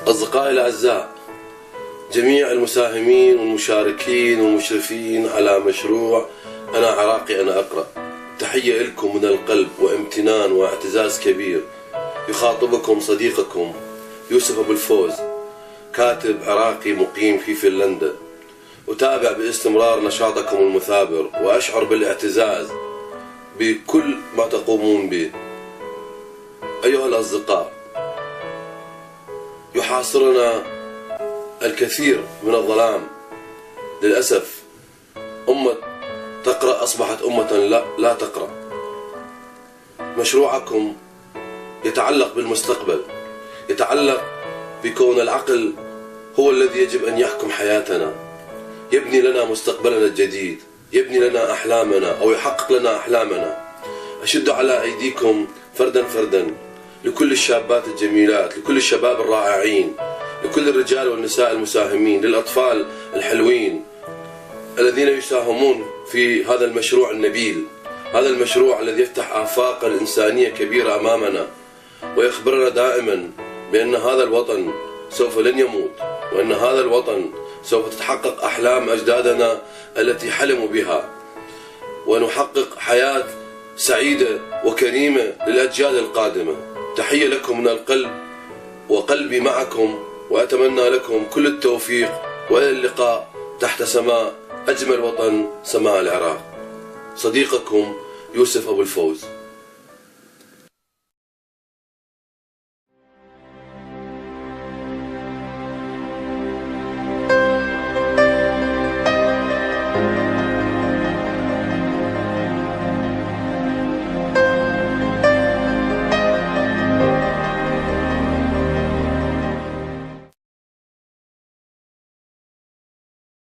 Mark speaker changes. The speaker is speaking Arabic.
Speaker 1: أصدقائي الأعزاء، جميع المساهمين والمشاركين والمشرفين على مشروع أنا عراقي أنا أقرأ، تحية لكم من القلب وامتنان واعتزاز كبير. يخاطبكم صديقكم يوسف أبو الفوز، كاتب عراقي مقيم في فنلندا، أتابع باستمرار نشاطكم المثابر وأشعر بالاعتزاز بكل ما تقومون به. أيها الأصدقاء، يحاصرنا الكثير من الظلام للأسف. أمة تقرأ أصبحت أمة لا تقرأ. مشروعكم يتعلق بالمستقبل، يتعلق بكون العقل هو الذي يجب أن يحكم حياتنا، يبني لنا مستقبلنا الجديد، يبني لنا أحلامنا أو يحقق لنا أحلامنا. أشد على أيديكم فردا فردا لكل الشابات الجميلات، لكل الشباب الرائعين، لكل الرجال والنساء المساهمين، للأطفال الحلوين الذين يساهمون في هذا المشروع النبيل، هذا المشروع الذي يفتح آفاقا إنسانية كبيرة أمامنا ويخبرنا دائما بأن هذا الوطن سوف لن يموت، وأن هذا الوطن سوف تتحقق أحلام أجدادنا التي حلموا بها، ونحقق حياة سعيدة وكريمة للأجيال القادمة. تحية لكم من القلب، وقلبي معكم، وأتمنى لكم كل التوفيق، وإلى اللقاء تحت سماء أجمل وطن، سماء العراق. صديقكم يوسف أبو الفوز.